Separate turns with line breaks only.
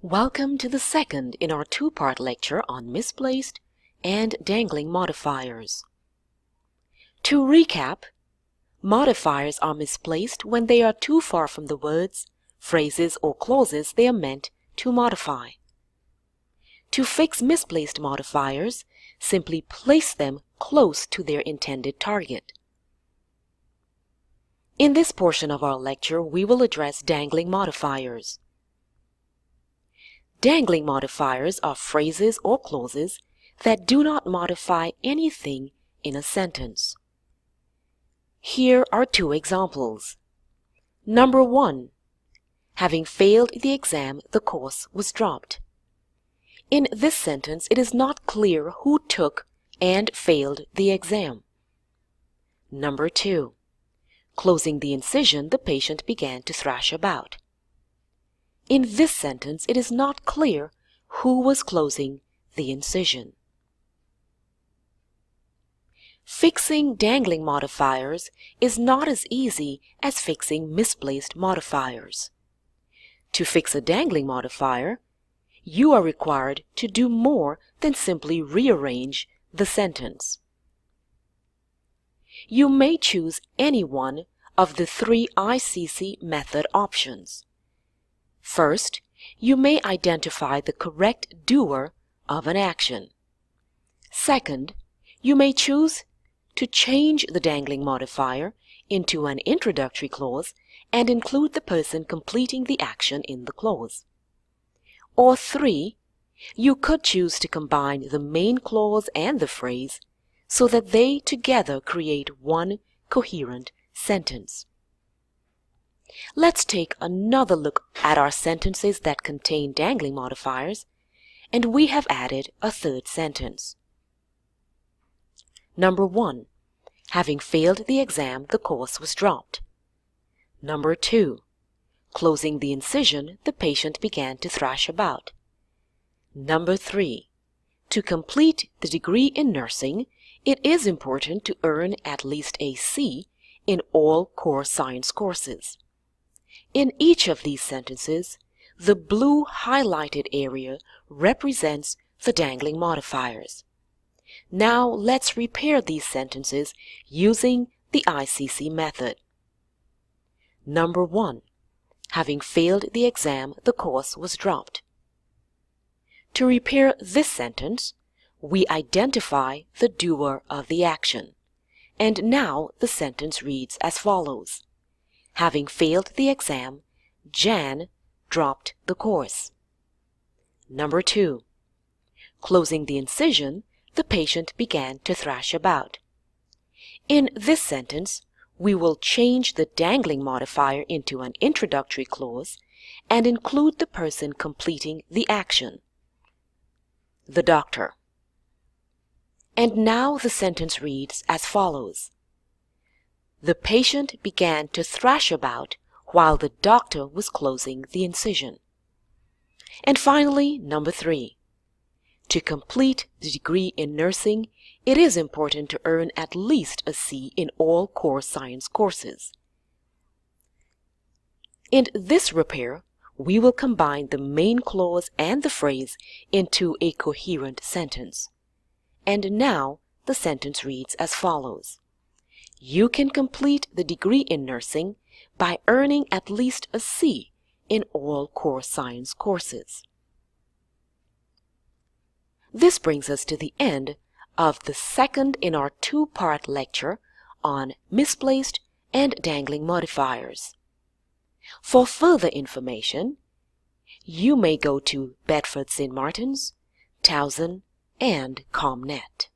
Welcome to the second in our two-part lecture on misplaced and dangling modifiers. To recap, modifiers are misplaced when they are too far from the words, phrases, or clauses they are meant to modify. To fix misplaced modifiers, simply place them close to their intended target. In this portion of our lecture, we will address dangling modifiers. Dangling modifiers are phrases or clauses that do not modify anything in a sentence. Here are two examples. Number 1. Having failed the exam, the course was dropped. In this sentence, it is not clear who took and failed the exam. Number 2. Closing the incision, the patient began to thrash about. In this sentence, it is not clear who was closing the incision. Fixing dangling modifiers is not as easy as fixing misplaced modifiers. To fix a dangling modifier, you are required to do more than simply rearrange the sentence. You may choose any one of the three ICC method options. First, you may identify the correct doer of an action. Second, you may choose to change the dangling modifier into an introductory clause and include the person completing the action in the clause. Or 3, you could choose to combine the main clause and the phrase so that they together create one coherent sentence. Let's take another look at our sentences that contain dangling modifiers, and we have added a third sentence. Number 1. Having failed the exam, the course was dropped. Number 2. Closing the incision, the patient began to thrash about. Number 3. To complete the degree in nursing, it is important to earn at least a C in all core science courses. In each of these sentences, the blue highlighted area represents the dangling modifiers. Now let's repair these sentences using the ICC method. Number 1. Having failed the exam, the course was dropped. To repair this sentence, we identify the doer of the action. And now the sentence reads as follows. Having failed the exam, Jan dropped the course. Number 2. Closing the incision, the patient began to thrash about. In this sentence, we will change the dangling modifier into an introductory clause and include the person completing the action, the doctor. And now the sentence reads as follows. The patient began to thrash about while the doctor was closing the incision. And finally, number 3. To complete the degree in nursing, it is important to earn at least a C in all core science courses. In this repair, we will combine the main clause and the phrase into a coherent sentence. And now the sentence reads as follows. You can complete the degree in nursing by earning at least a C in all core science courses. This brings us to the end of the second in our two-part lecture on misplaced and dangling modifiers. For further information, you may go to Bedford St. Martin's, Towson, and ComNet.